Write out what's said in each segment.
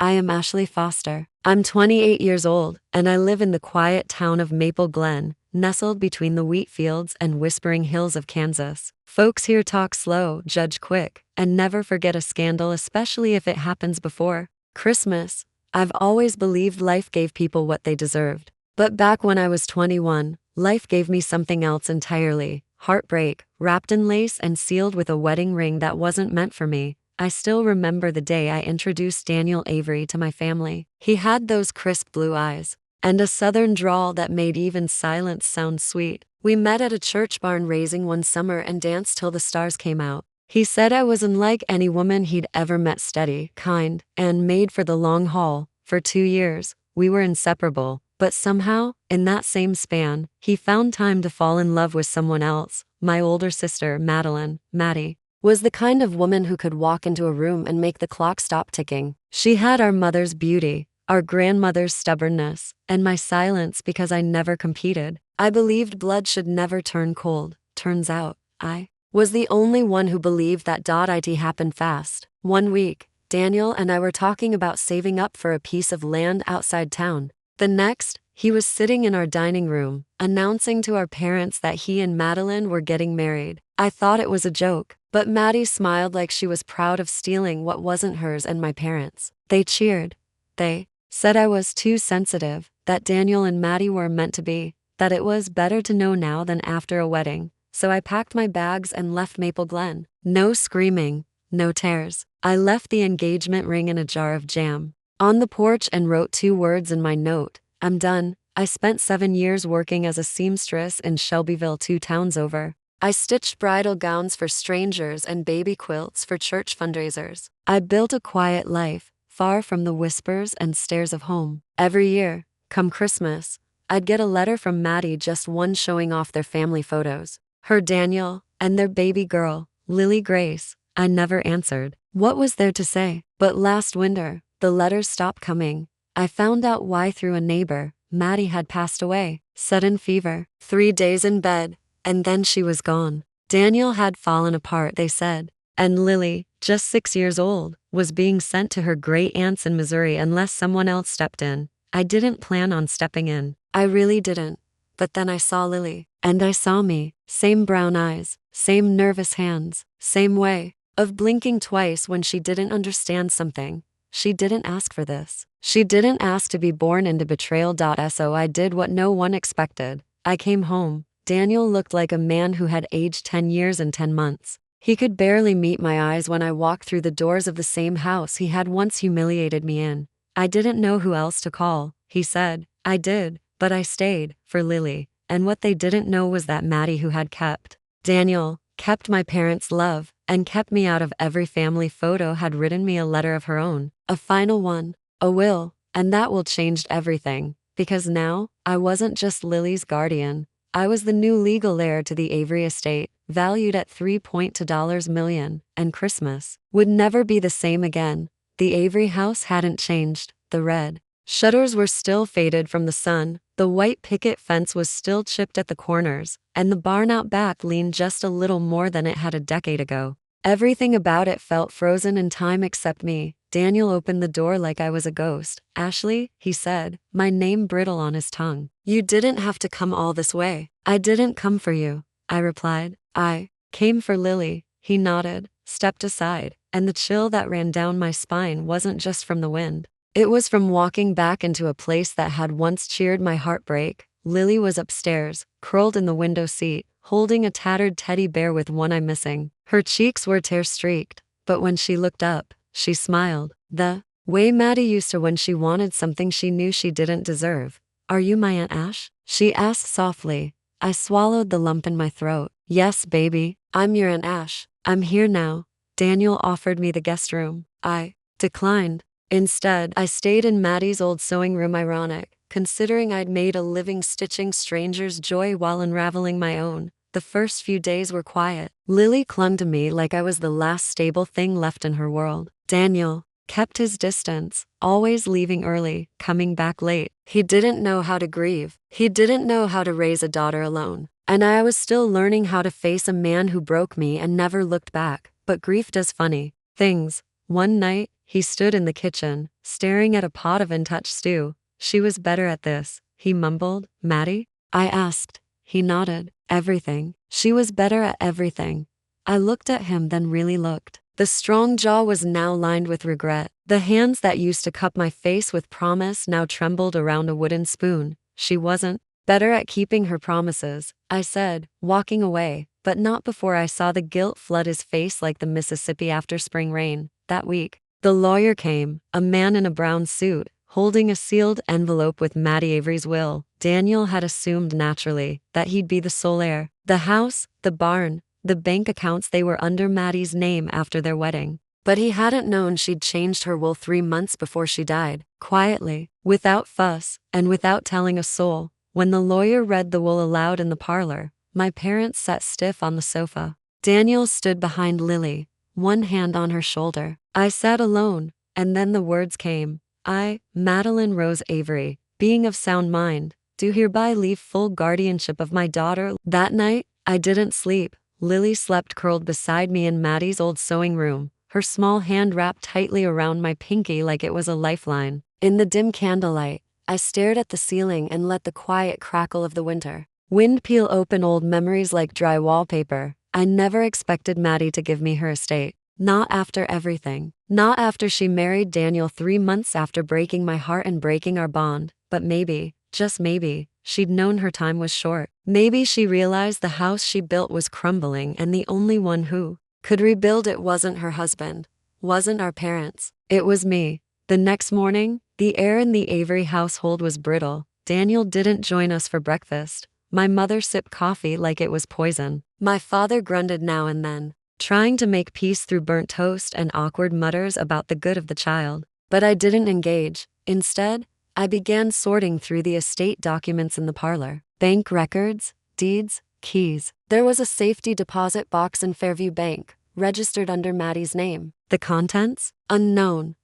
I am Ashley Foster. I'm 28 years old, and I live in the quiet town of Maple Glen, nestled between the wheat fields and whispering hills of Kansas. Folks here talk slow, judge quick, and never forget a scandal, especially if it happens before Christmas. I've always believed life gave people what they deserved. But back when I was 21, life gave me something else entirely. Heartbreak, wrapped in lace and sealed with a wedding ring that wasn't meant for me. I still remember the day I introduced Daniel Avery to my family. He had those crisp blue eyes and a southern drawl that made even silence sound sweet. We met at a church barn raising one summer and danced till the stars came out. He said I was unlike any woman he'd ever met, steady, kind, and made for the long haul. For 2 years, we were inseparable, but somehow, in that same span, he found time to fall in love with someone else. My older sister, Maddie, was the kind of woman who could walk into a room and make the clock stop ticking. She had our mother's beauty, our grandmother's stubbornness, and my silence because I never competed. I believed blood should never turn cold. Turns out, I was the only one who believed that. It happened fast. One week, Daniel and I were talking about saving up for a piece of land outside town. The next, he was sitting in our dining room, announcing to our parents that he and Madeline were getting married. I thought it was a joke, but Maddie smiled like she was proud of stealing what wasn't hers, and my parents, they cheered. They said I was too sensitive, that Daniel and Maddie were meant to be, that it was better to know now than after a wedding. So I packed my bags and left Maple Glen. No screaming, no tears. I left the engagement ring in a jar of jam on the porch and wrote 2 words in my note: I'm done. I spent 7 years working as a seamstress in Shelbyville, 2 towns over. I stitched bridal gowns for strangers and baby quilts for church fundraisers. I built a quiet life, far from the whispers and stares of home. Every year, come Christmas, I'd get a letter from Maddie, just one, showing off their family photos. Her Daniel, and their baby girl, Lily Grace. I never answered. What was there to say? But last winter, the letters stopped coming. I found out why through a neighbor. Maddie had passed away. Sudden fever. 3 days in bed, and then she was gone. Daniel had fallen apart, they said. And Lily, just 6 years old, was being sent to her great aunts in Missouri unless someone else stepped in. I didn't plan on stepping in. I really didn't. But then I saw Lily, and I saw me. Same brown eyes, same nervous hands, same way of blinking twice when she didn't understand something. She didn't ask for this. She didn't ask to be born into betrayal. So I did what no one expected. I came home. Daniel looked like a man who had aged 10 years and 10 months. He could barely meet my eyes when I walked through the doors of the same house he had once humiliated me in. I didn't know who else to call, he said. I did, but I stayed, for Lily. And what they didn't know was that Maddie, who had kept Daniel, kept my parents' love, and kept me out of every family photo, had written me a letter of her own, a final one, a will, and that will changed everything, because now, I wasn't just Lily's guardian. I was the new legal heir to the Avery estate, valued at $3.2 million, and Christmas would never be the same again. The Avery house hadn't changed. The red shutters were still faded from the sun, the white picket fence was still chipped at the corners, and the barn out back leaned just a little more than it had a decade ago. Everything about it felt frozen in time except me. Daniel opened the door like I was a ghost. Ashley, he said, my name brittle on his tongue. You didn't have to come all this way. I didn't come for you, I replied. I came for Lily. He nodded, stepped aside, and the chill that ran down my spine wasn't just from the wind. It was from walking back into a place that had once cheered my heartbreak. Lily was upstairs, curled in the window seat, holding a tattered teddy bear with one eye missing. Her cheeks were tear-streaked, but when she looked up, she smiled. The way Maddie used to when she wanted something she knew she didn't deserve. Are you my Aunt Ash? She asked softly. I swallowed the lump in my throat. Yes, baby, I'm your Aunt Ash. I'm here now. Daniel offered me the guest room. I declined. Instead, I stayed in Maddie's old sewing room, ironic, considering I'd made a living stitching strangers' joy while unraveling my own. The first few days were quiet. Lily clung to me like I was the last stable thing left in her world. Daniel kept his distance, always leaving early, coming back late. He didn't know how to grieve. He didn't know how to raise a daughter alone. And I was still learning how to face a man who broke me and never looked back. But grief does funny things. One night, He stood in the kitchen, staring at a pot of untouched stew. She was better at this, he mumbled. Maddie? I asked. He nodded. Everything. She was better at everything. I looked at him, then really looked. The strong jaw was now lined with regret. The hands that used to cup my face with promise now trembled around a wooden spoon. She wasn't better at keeping her promises, I said, walking away, but not before I saw the guilt flood his face like the Mississippi after spring rain. That week, the lawyer came, a man in a brown suit, holding a sealed envelope with Maddie Avery's will. Daniel had assumed naturally that he'd be the sole heir. The house, the barn, the bank accounts, they were under Maddie's name after their wedding. But he hadn't known she'd changed her will 3 months before she died, quietly, without fuss, and without telling a soul. When the lawyer read the will aloud in the parlor, my parents sat stiff on the sofa. Daniel stood behind Lily, one hand on her shoulder. I sat alone, and then the words came. I, Madeline Rose Avery, being of sound mind, do hereby leave full guardianship of my daughter. That night, I didn't sleep. Lily slept curled beside me in Maddie's old sewing room, her small hand wrapped tightly around my pinky like it was a lifeline. In the dim candlelight, I stared at the ceiling and let the quiet crackle of the winter wind peel open old memories like dry wallpaper. I never expected Maddie to give me her estate. Not after everything. Not after she married Daniel 3 months after breaking my heart and breaking our bond. But maybe, just maybe, she'd known her time was short. Maybe she realized the house she built was crumbling and the only one who could rebuild it wasn't her husband, wasn't our parents. It was me. The next morning, the air in the Avery household was brittle. Daniel didn't join us for breakfast. My mother sipped coffee like it was poison. My father grunted now and then, trying to make peace through burnt toast and awkward mutters about the good of the child. But I didn't engage. Instead, I began sorting through the estate documents in the parlor. Bank records, deeds, keys. There was a safety deposit box in Fairview Bank, registered under Maddie's name. The contents? Unknown.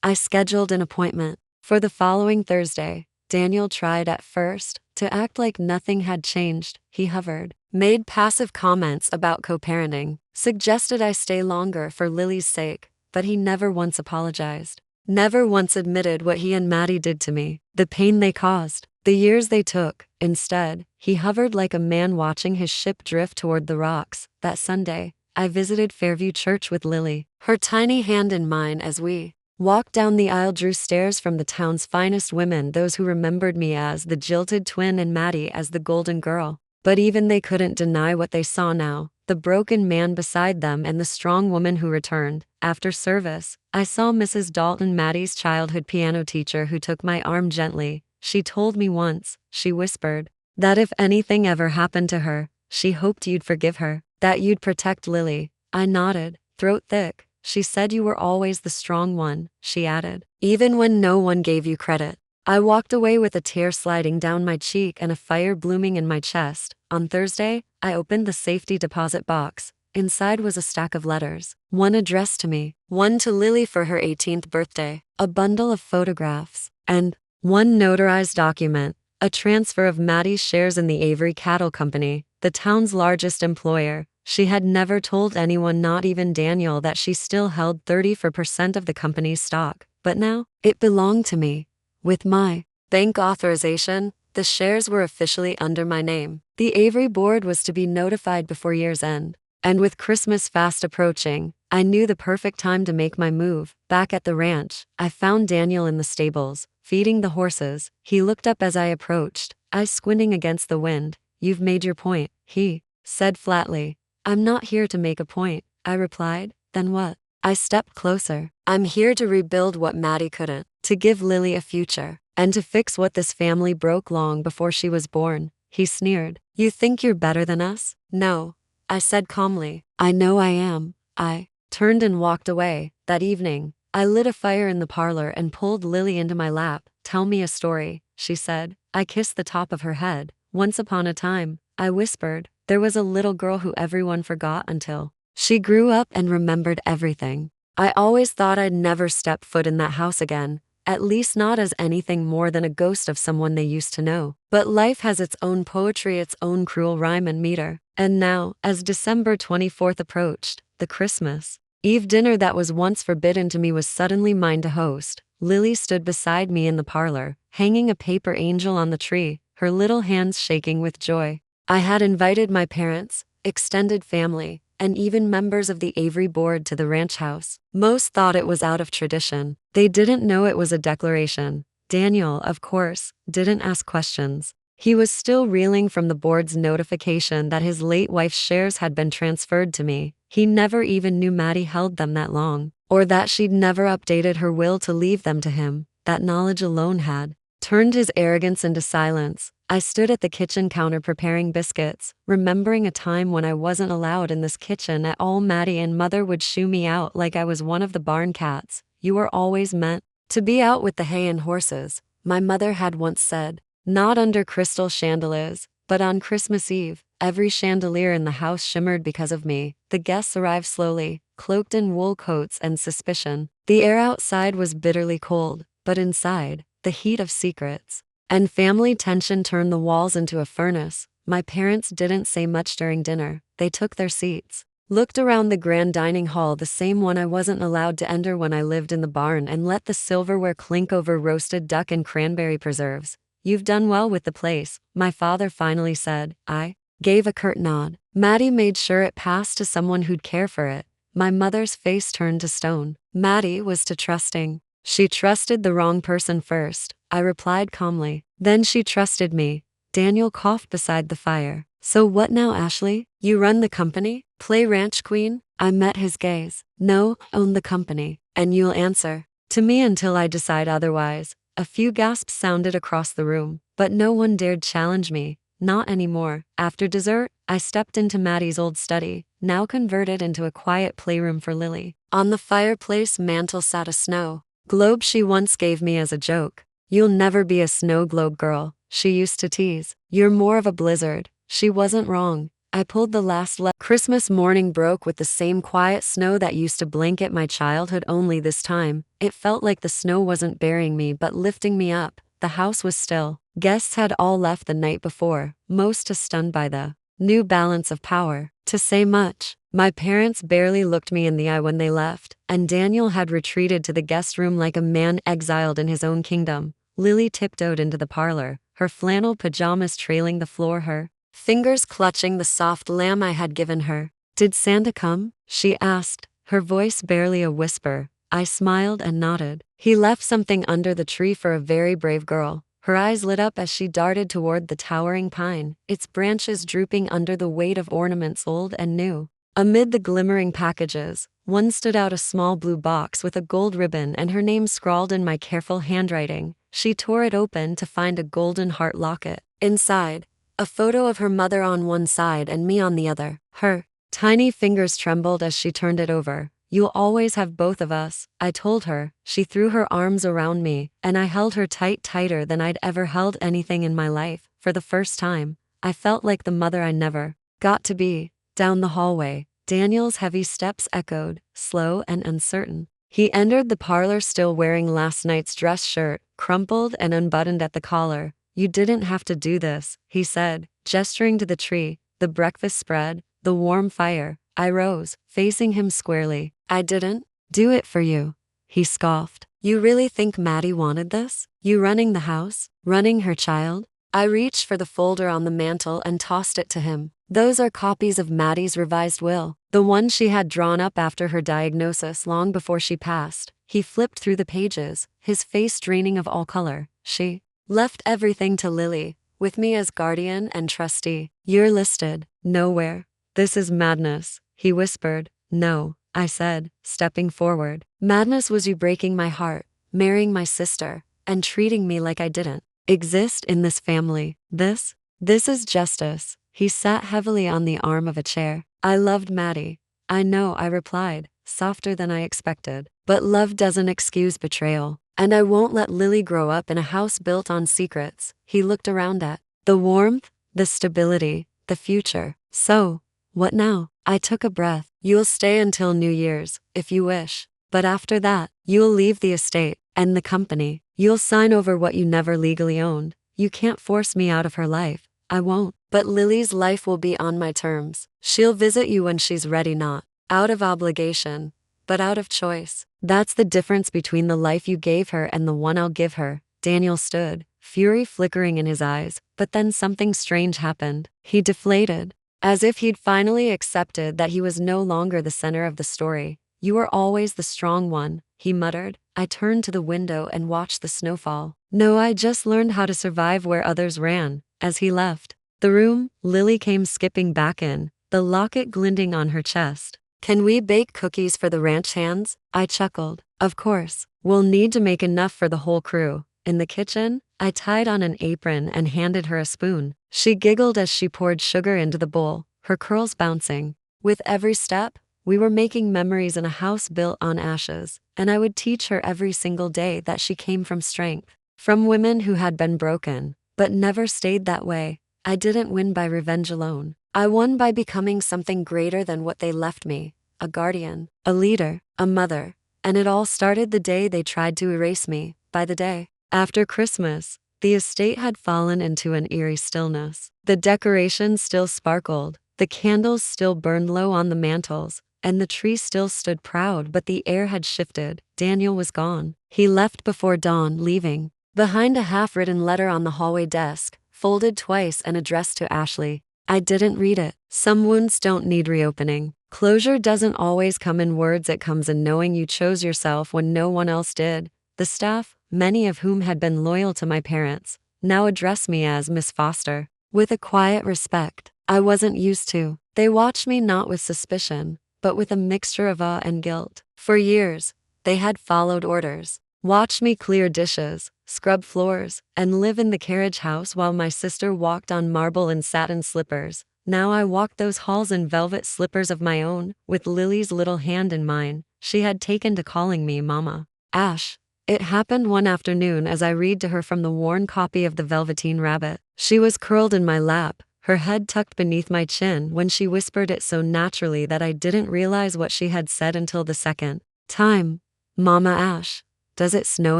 I scheduled an appointment. For the following Thursday, Daniel tried at first to act like nothing had changed. He hovered, made passive comments about co-parenting, suggested I stay longer for Lily's sake, but he never once apologized. Never once admitted what he and Maddie did to me, the pain they caused, the years they took. Instead, he hovered like a man watching his ship drift toward the rocks. That Sunday, I visited Fairview Church with Lily, her tiny hand in mine as we walked down the aisle, drew stares from the town's finest women, those who remembered me as the jilted twin and Maddie as the golden girl. But even they couldn't deny what they saw now, the broken man beside them and the strong woman who returned. After service, I saw Mrs. Dalton, Maddie's childhood piano teacher, who took my arm gently. She told me once, she whispered, that if anything ever happened to her, she hoped you'd forgive her, that you'd protect Lily. I nodded, throat thick. She said you were always the strong one, she added, even when no one gave you credit. I walked away with a tear sliding down my cheek and a fire blooming in my chest. On Thursday, I opened the safety deposit box. Inside was a stack of letters, one addressed to me, one to Lily for her 18th birthday, a bundle of photographs, and one notarized document, a transfer of Maddie's shares in the Avery Cattle Company, the town's largest employer. She had never told anyone, not even Daniel, that she still held 34% of the company's stock. But now, it belonged to me. With my bank authorization, the shares were officially under my name. The Avery board was to be notified before year's end. And with Christmas fast approaching, I knew the perfect time to make my move. Back at the ranch, I found Daniel in the stables, feeding the horses. He looked up as I approached, eyes squinting against the wind. You've made your point, he said flatly. I'm not here to make a point, I replied. Then what? I stepped closer. I'm here to rebuild what Maddie couldn't, to give Lily a future, and to fix what this family broke long before she was born. He sneered. You think you're better than us? No, I said calmly. I know I am. I turned and walked away. That evening, I lit a fire in the parlor and pulled Lily into my lap. Tell me a story, she said. I kissed the top of her head. Once upon a time, I whispered, there was a little girl who everyone forgot until she grew up and remembered everything. I always thought I'd never step foot in that house again, at least not as anything more than a ghost of someone they used to know. But life has its own poetry, its own cruel rhyme and meter. And now, as December 24th approached, the Christmas Eve dinner that was once forbidden to me was suddenly mine to host. Lily stood beside me in the parlor, hanging a paper angel on the tree, her little hands shaking with joy. I had invited my parents, extended family, and even members of the Avery board to the ranch house. Most thought it was out of tradition. They didn't know it was a declaration. Daniel, of course, didn't ask questions. He was still reeling from the board's notification that his late wife's shares had been transferred to me. He never even knew Maddie held them that long, or that she'd never updated her will to leave them to him. That knowledge alone had turned his arrogance into silence. I stood at the kitchen counter preparing biscuits, remembering a time when I wasn't allowed in this kitchen at all. Maddie and Mother would shoo me out like I was one of the barn cats. You were always meant to be out with the hay and horses, my mother had once said. Not under crystal chandeliers, but on Christmas Eve, every chandelier in the house shimmered because of me. The guests arrived slowly, cloaked in wool coats and suspicion. The air outside was bitterly cold, but inside, the heat of secrets and family tension turned the walls into a furnace. My parents didn't say much during dinner. They took their seats, looked around the grand dining hall, the same one I wasn't allowed to enter when I lived in the barn, and let the silverware clink over roasted duck and cranberry preserves. You've done well with the place, my father finally said. I gave a curt nod. Maddie made sure it passed to someone who'd care for it. My mother's face turned to stone. Maddie was too trusting. She trusted the wrong person first, I replied calmly. Then she trusted me. Daniel coughed beside the fire. So what now, Ashley? You run the company? Play ranch queen? I met his gaze. No, own the company. And you'll answer to me until I decide otherwise. A few gasps sounded across the room, but no one dared challenge me. Not anymore. After dessert, I stepped into Maddie's old study, now converted into a quiet playroom for Lily. On the fireplace mantel sat a snow globe she once gave me as a joke. You'll never be a snow globe girl, she used to tease. You're more of a blizzard. She wasn't wrong. I pulled the last Christmas morning broke with the same quiet snow that used to blanket my childhood, only this time, it felt like the snow wasn't burying me but lifting me up. The house was still. Guests had all left the night before, most stunned by the new balance of power. To say much, my parents barely looked me in the eye when they left, and Daniel had retreated to the guest room like a man exiled in his own kingdom. Lily tiptoed into the parlor, her flannel pajamas trailing the floor, her fingers clutching the soft lamb I had given her. Did Santa come? She asked, her voice barely a whisper. I smiled and nodded. He left something under the tree for a very brave girl. Her eyes lit up as she darted toward the towering pine, its branches drooping under the weight of ornaments old and new. Amid the glimmering packages, one stood out, a small blue box with a gold ribbon and her name scrawled in my careful handwriting. She tore it open to find a golden heart locket. Inside, a photo of her mother on one side and me on the other. Her tiny fingers trembled as she turned it over. You'll always have both of us, I told her. She threw her arms around me, and I held her tighter than I'd ever held anything in my life. For the first time, I felt like the mother I never got to be. Down the hallway, Daniel's heavy steps echoed, slow and uncertain. He entered the parlor still wearing last night's dress shirt, crumpled and unbuttoned at the collar. You didn't have to do this, he said, gesturing to the tree, the breakfast spread, the warm fire. I rose, facing him squarely. I didn't do it for you, he scoffed. You really think Maddie wanted this? You running the house? Running her child? I reached for the folder on the mantel and tossed it to him. Those are copies of Maddie's revised will, the one she had drawn up after her diagnosis long before she passed. He flipped through the pages, his face draining of all color. She left everything to Lily, with me as guardian and trustee. You're listed nowhere. This is madness, he whispered. No, I said, stepping forward. Madness was you breaking my heart, marrying my sister, and treating me like I didn't exist in this family. This is justice. He sat heavily on the arm of a chair. I loved Maddie. I know, I replied, softer than I expected. But love doesn't excuse betrayal. And I won't let Lily grow up in a house built on secrets. He looked around at the warmth, the stability, the future. So, what now? I took a breath. You'll stay until New Year's, if you wish. But after that, you'll leave the estate and the company. You'll sign over what you never legally owned. You can't force me out of her life. I won't. But Lily's life will be on my terms. She'll visit you when she's ready, not out of obligation. but out of choice. That's the difference between the life you gave her and the one I'll give her. Daniel stood, fury flickering in his eyes, but then something strange happened. He deflated, as if he'd finally accepted that he was no longer the center of the story. You were always the strong one, he muttered. I turned to the window and watched the snowfall. No, I just learned how to survive where others ran. As he left the room, Lily came skipping back in, the locket glinting on her chest. Can we bake cookies for the ranch hands? I chuckled. Of course. We'll need to make enough for the whole crew. In the kitchen, I tied on an apron and handed her a spoon. She giggled as she poured sugar into the bowl, her curls bouncing. With every step, we were making memories in a house built on ashes, and I would teach her every single day that she came from strength, from women who had been broken, but never stayed that way. I didn't win by revenge alone. I won by becoming something greater than what they left me, a guardian, a leader, a mother, and it all started the day they tried to erase me. By the day after Christmas, the estate had fallen into an eerie stillness. The decorations still sparkled, the candles still burned low on the mantels, and the tree still stood proud, but the air had shifted. Daniel was gone. He left before dawn, leaving behind a half-written letter on the hallway desk, folded twice and addressed to Ashley. I didn't read it. Some wounds don't need reopening. Closure doesn't always come in words, it comes in knowing you chose yourself when no one else did. The staff, many of whom had been loyal to my parents, now address me as Miss Foster, with a quiet respect I wasn't used to. They watched me not with suspicion, but with a mixture of awe and guilt. For years, they had followed orders, watched me clear dishes, scrub floors, and live in the carriage house while my sister walked on marble and satin slippers. Now I walked those halls in velvet slippers of my own, with Lily's little hand in mine. She had taken to calling me Mama. Ash. It happened one afternoon as I read to her from the worn copy of The Velveteen Rabbit. She was curled in my lap, her head tucked beneath my chin when she whispered it so naturally that I didn't realize what she had said until the second time. Mama Ash, does it snow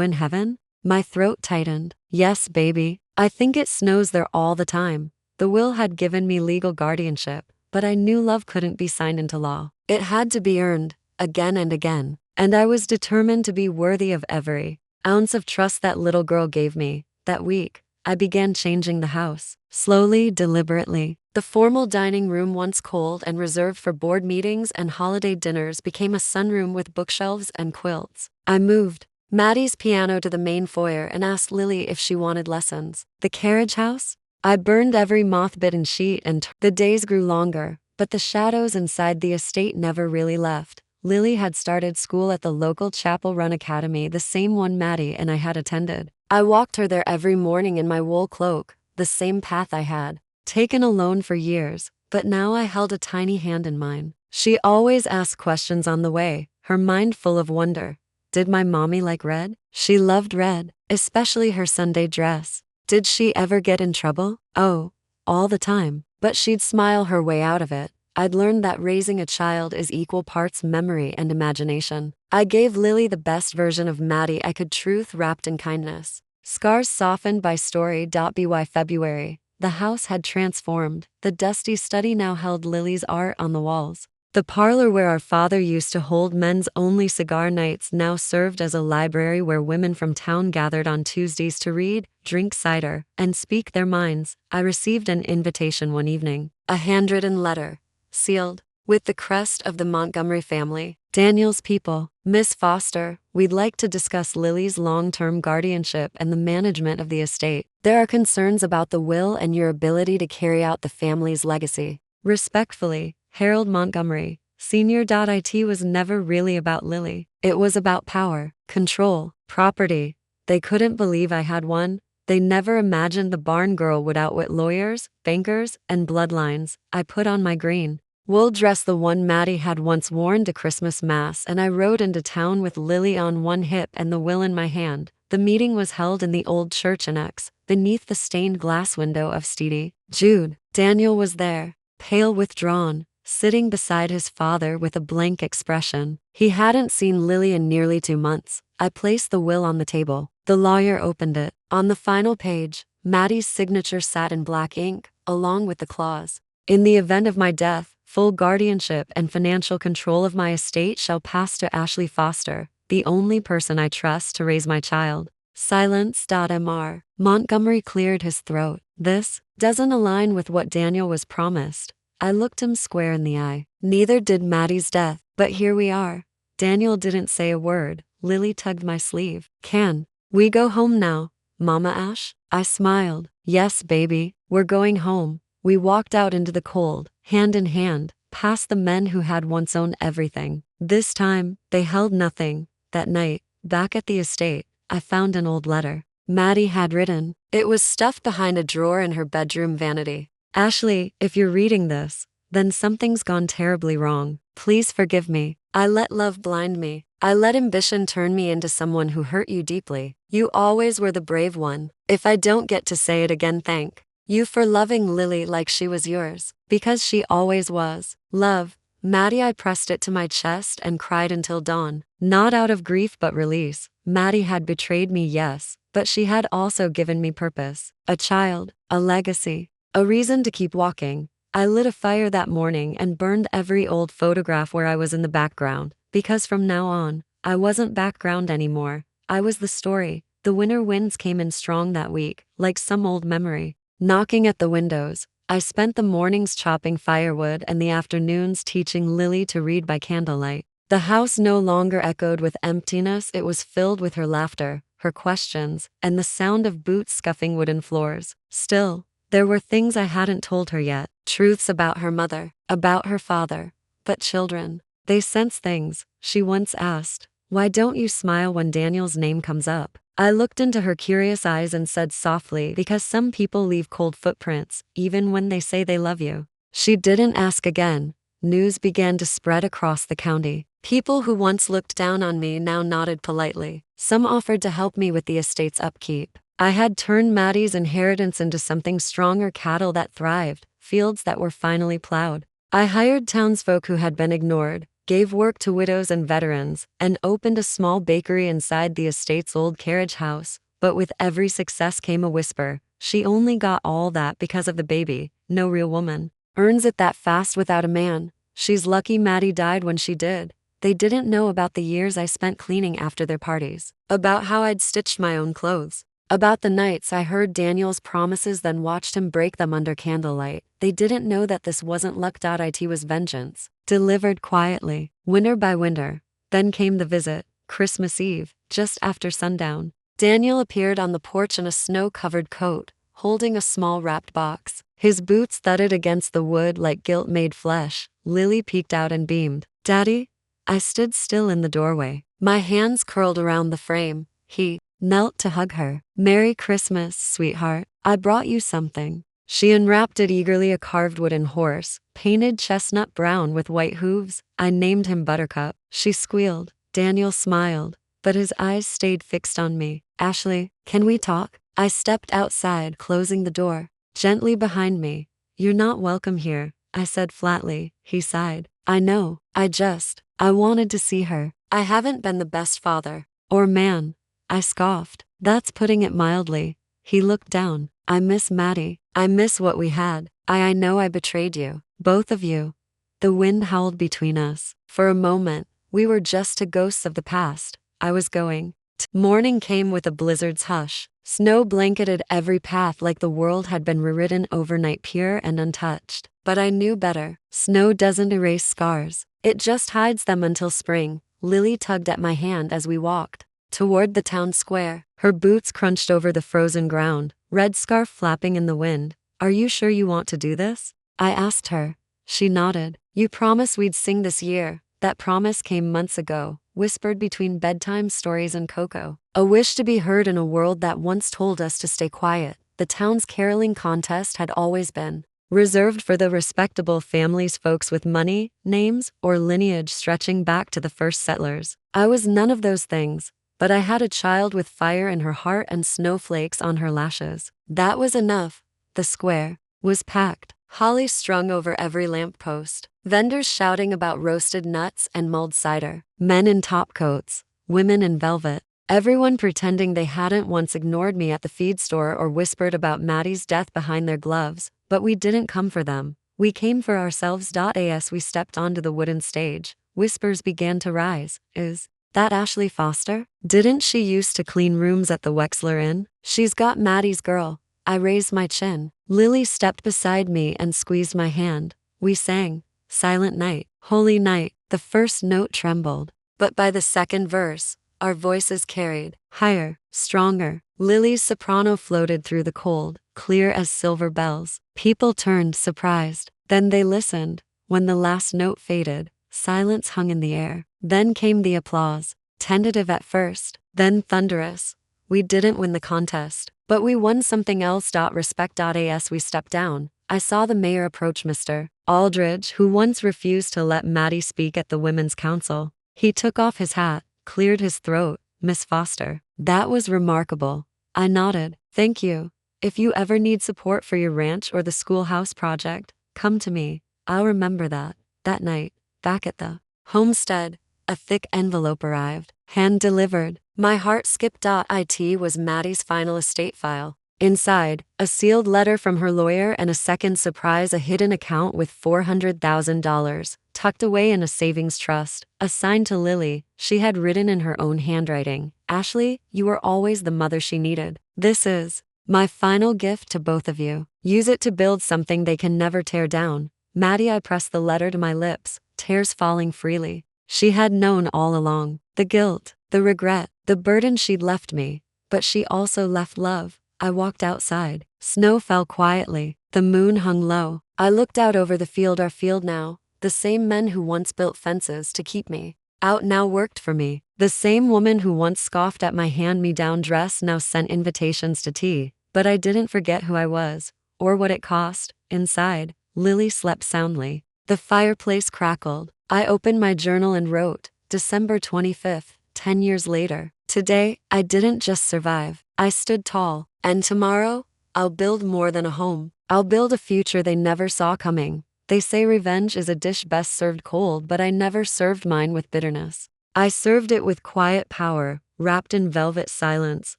in heaven? My throat tightened. Yes, baby. I think it snows there all the time. The will had given me legal guardianship, but I knew love couldn't be signed into law. It had to be earned, again and again, and I was determined to be worthy of every ounce of trust that little girl gave me. That week, I began changing the house. Slowly, deliberately. The formal dining room, once cold and reserved for board meetings and holiday dinners, became a sunroom with bookshelves and quilts. I moved Maddie's piano to the main foyer and asked Lily if she wanted lessons. The carriage house? I burned every moth-bitten sheet and the days grew longer, but the shadows inside the estate never really left. Lily had started school at the local chapel-run academy, the same one Maddie and I had attended. I walked her there every morning in my wool cloak, the same path I had taken alone for years, but now I held a tiny hand in mine. She always asked questions on the way, her mind full of wonder. Did my mommy like red? She loved red, especially her Sunday dress. Did she ever get in trouble? Oh, all the time. But she'd smile her way out of it. I'd learned that raising a child is equal parts memory and imagination. I gave Lily the best version of Maddie I could, truth wrapped in kindness. Scars softened by story.by February. The house had transformed. The dusty study now held Lily's art on the walls. The parlor where our father used to hold men's-only cigar nights now served as a library where women from town gathered on Tuesdays to read, drink cider, and speak their minds. I received an invitation one evening, a handwritten letter, sealed with the crest of the Montgomery family. Daniel's people. Miss Foster, we'd like to discuss Lily's long-term guardianship and the management of the estate. There are concerns about the will and your ability to carry out the family's legacy. Respectfully, Harold Montgomery, Sr. It was never really about Lily. It was about power, control, property. They couldn't believe I had one. They never imagined the barn girl would outwit lawyers, bankers, and bloodlines. I put on my green wool dress, the one Maddie had once worn to Christmas Mass, and I rode into town with Lily on one hip and the will in my hand. The meeting was held in the old church annex, beneath the stained glass window of Steedy Jude. Daniel was there, pale, withdrawn, sitting beside his father with a blank expression. He hadn't seen Lily in nearly 2 months. I placed the will on the table. The lawyer opened it. On the final page, Maddie's signature sat in black ink, along with the clause. In the event of my death, Full guardianship and financial control of my estate shall pass to Ashley Foster, the only person I trust to raise my child. Silence.mr. Montgomery cleared his throat. This doesn't align with what Daniel was promised. I looked him square in the eye. Neither did Maddie's death, but here we are. Daniel didn't say a word. Lily tugged my sleeve. Can we go home now, Mama Ash? I smiled. Yes, baby, we're going home. We walked out into the cold, hand in hand, past the men who had once owned everything. This time, they held nothing. That night, back at the estate, I found an old letter Maddie had written. It was stuffed behind a drawer in her bedroom vanity. Ashley, if you're reading this, then something's gone terribly wrong. Please forgive me. I let love blind me. I let ambition turn me into someone who hurt you deeply. You always were the brave one. If I don't get to say it again, thank you for loving Lily like she was yours, because she always was. Love, Maddie. I pressed it to my chest and cried until dawn. Not out of grief but release. Maddie had betrayed me, yes, but she had also given me purpose. A child, a legacy, a reason to keep walking. I lit a fire that morning and burned every old photograph where I was in the background, because from now on, I wasn't background anymore. I was the story. The winter winds came in strong that week, like some old memory, knocking at the windows. I spent the mornings chopping firewood and the afternoons teaching Lily to read by candlelight. The house no longer echoed with emptiness, it was filled with her laughter, her questions, and the sound of boots scuffing wooden floors. Still, there were things I hadn't told her yet, truths about her mother, about her father. But children, they sense things. She once asked, "Why don't you smile when Daniel's name comes up?" I looked into her curious eyes and said softly, "Because some people leave cold footprints, even when they say they love you." She didn't ask again. News began to spread across the county. People who once looked down on me now nodded politely. Some offered to help me with the estate's upkeep. I had turned Maddie's inheritance into something stronger, cattle that thrived, fields that were finally plowed. I hired townsfolk who had been ignored, gave work to widows and veterans, and opened a small bakery inside the estate's old carriage house. But with every success came a whisper. She only got all that because of the baby. No real woman earns it that fast without a man. She's lucky Maddie died when she did. They didn't know about the years I spent cleaning after their parties, about how I'd stitched my own clothes, about the nights I heard Daniel's promises then watched him break them under candlelight. They didn't know that this wasn't luck. It was vengeance, delivered quietly, winter by winter. Then came the visit, Christmas Eve, just after sundown. Daniel appeared on the porch in a snow-covered coat, holding a small wrapped box. His boots thudded against the wood like gilt-made flesh. Lily peeked out and beamed. "Daddy?" I stood still in the doorway, my hands curled around the frame. He knelt to hug her. "Merry Christmas, sweetheart. I brought you something." She unwrapped it eagerly, a carved wooden horse, painted chestnut brown with white hooves. I named him Buttercup. She squealed. Daniel smiled, but his eyes stayed fixed on me. "Ashley, can we talk?" I stepped outside, closing the door gently behind me. "You're not welcome here," I said flatly. He sighed. "I know. I wanted to see her. I haven't been the best father or man." I scoffed. "That's putting it mildly." He looked down. "I miss Maddie. I miss what we had. I know I betrayed you. Both of you." The wind howled between us. For a moment, we were just two ghosts of the past. I was going. Morning came with a blizzard's hush. Snow blanketed every path like the world had been rewritten overnight, pure and untouched. But I knew better. Snow doesn't erase scars. It just hides them until spring. Lily tugged at my hand as we walked toward the town square. Her boots crunched over the frozen ground, red scarf flapping in the wind. "Are you sure you want to do this?" I asked her. She nodded. "You promised we'd sing this year." That promise came months ago, whispered between bedtime stories and cocoa. A wish to be heard in a world that once told us to stay quiet. The town's caroling contest had always been reserved for the respectable families, folks with money, names, or lineage stretching back to the first settlers. I was none of those things, but I had a child with fire in her heart and snowflakes on her lashes. That was enough. The square was packed, holly strung over every lamppost, vendors shouting about roasted nuts and mulled cider, men in topcoats, women in velvet, everyone pretending they hadn't once ignored me at the feed store or whispered about Maddie's death behind their gloves. But we didn't come for them. We came for ourselves. As we stepped onto the wooden stage, whispers began to rise. Is that Ashley Foster? Didn't she used to clean rooms at the Wexler Inn? She's got Maddie's girl. I raised my chin. Lily stepped beside me and squeezed my hand. We sang, Silent Night, Holy Night. The first note trembled, but by the second verse, our voices carried, higher, stronger. Lily's soprano floated through the cold, clear as silver bells. People turned, surprised. Then they listened. When the last note faded, silence hung in the air. Then came the applause, tentative at first, then thunderous. We didn't win the contest, but we won something else. Respect. As we stepped down, I saw the mayor approach Mr. Aldridge, who once refused to let Maddie speak at the Women's Council. He took off his hat, cleared his throat. Miss Foster. That was remarkable. I nodded. Thank you. If you ever need support for your ranch or the schoolhouse project, come to me. I'll remember that. That night, back at the homestead, a thick envelope arrived, hand-delivered. My heart skipped. It was Maddie's final estate file. Inside, a sealed letter from her lawyer, and a second surprise, a hidden account with $400,000, tucked away in a savings trust, assigned to Lily. She had written in her own handwriting, Ashley, you were always the mother she needed. This is my final gift to both of you. Use it to build something they can never tear down. Maddie. I pressed the letter to my lips, tears falling freely. She had known all along. The guilt, the regret, the burden she'd left me. But she also left love. I walked outside. Snow fell quietly. The moon hung low. I looked out over the field. Our field now. The same men who once built fences to keep me out now worked for me. The same woman who once scoffed at my hand-me-down dress now sent invitations to tea. But I didn't forget who I was, or what it cost. Inside, Lily slept soundly. The fireplace crackled. I opened my journal and wrote, December 25th, 10 years later. Today, I didn't just survive. I stood tall. And tomorrow, I'll build more than a home. I'll build a future they never saw coming. They say revenge is a dish best served cold, but I never served mine with bitterness. I served it with quiet power, wrapped in velvet silence,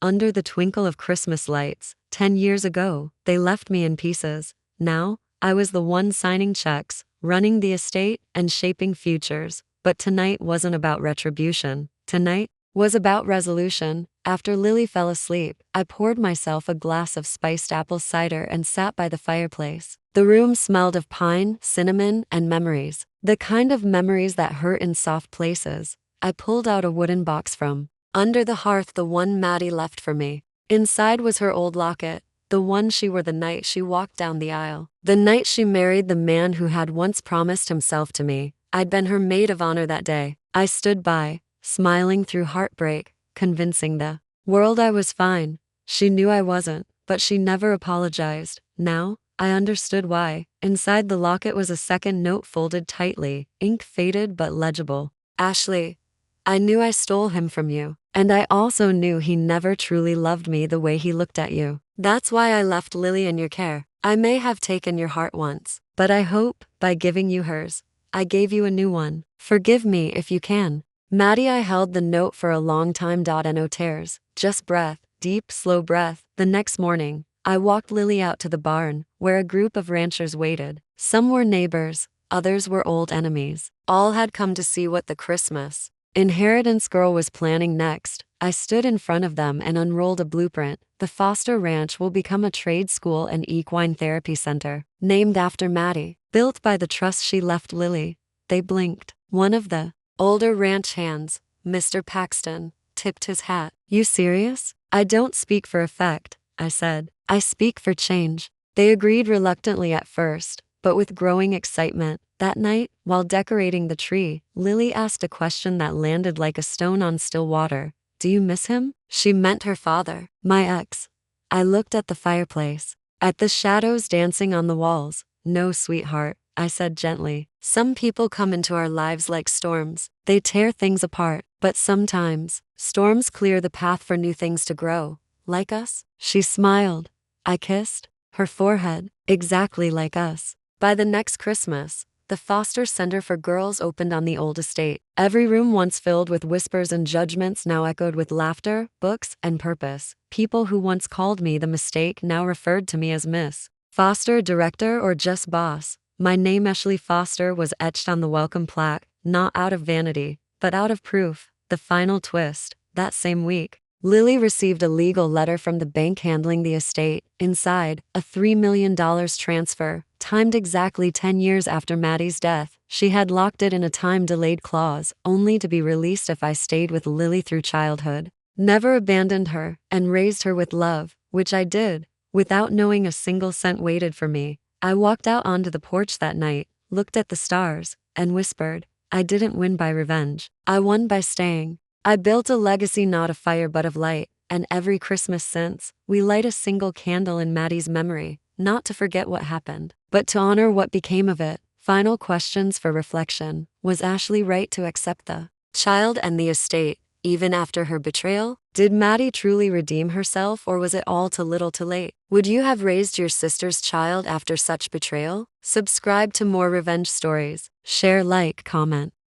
under the twinkle of Christmas lights. 10 years ago, they left me in pieces. Now, I was the one signing checks, running the estate, and shaping futures. But tonight wasn't about retribution. Tonight was about resolution. After Lily fell asleep, I poured myself a glass of spiced apple cider and sat by the fireplace. The room smelled of pine, cinnamon, and memories. The kind of memories that hurt in soft places. I pulled out a wooden box from under the hearth, the one Maddie left for me. Inside was her old locket, the one she wore the night she walked down the aisle. The night she married the man who had once promised himself to me. I'd been her maid of honor that day. I stood by, smiling through heartbreak, convincing the world I was fine. She knew I wasn't, but she never apologized. Now, I understood why. Inside the locket was a second note folded tightly, ink faded but legible. Ashley, I knew I stole him from you, and I also knew he never truly loved me the way he looked at you. That's why I left Lily in your care. I may have taken your heart once, but I hope, by giving you hers, I gave you a new one. Forgive me if you can. Maddie. I held the note for a long time. No tears, just breath, deep, slow breath. The next morning, I walked Lily out to the barn, where a group of ranchers waited. Some were neighbors, others were old enemies. All had come to see what the Christmas inheritance girl was planning next. I stood in front of them and unrolled a blueprint. The Foster Ranch will become a trade school and equine therapy center, named after Maddie, built by the trust she left Lily. They blinked. One of the older ranch hands, Mr. Paxton, tipped his hat. You serious? I don't speak for effect, I said. I speak for change. They agreed reluctantly at first, but with growing excitement. That night, while decorating the tree, Lily asked a question that landed like a stone on still water. Do you miss him? She meant her father, my ex. I looked at the fireplace, at the shadows dancing on the walls. No, sweetheart, I said gently. Some people come into our lives like storms. They tear things apart, but sometimes, storms clear the path for new things to grow. Like us? She smiled. I kissed her forehead, exactly like us. By the next Christmas, the Foster Center for Girls opened on the old estate. Every room once filled with whispers and judgments now echoed with laughter, books, and purpose. People who once called me the mistake now referred to me as Miss Foster, director, or just boss. My name Ashley Foster was etched on the welcome plaque, not out of vanity, but out of proof. The final twist, that same week, Lily received a legal letter from the bank handling the estate. Inside, a $3 million transfer, timed exactly 10 years after Maddie's death. She had locked it in a time-delayed clause, only to be released if I stayed with Lily through childhood. Never abandoned her, and raised her with love, which I did, without knowing a single cent waited for me. I walked out onto the porch that night, looked at the stars, and whispered, I didn't win by revenge. I won by staying. I built a legacy, not a fire but of light, and every Christmas since, we light a single candle in Maddie's memory, not to forget what happened, but to honor what became of it. Final questions for reflection. Was Ashley right to accept the child and the estate, even after her betrayal? Did Maddie truly redeem herself, or was it all too little too late? Would you have raised your sister's child after such betrayal? Subscribe to more revenge stories. Share, like, comment.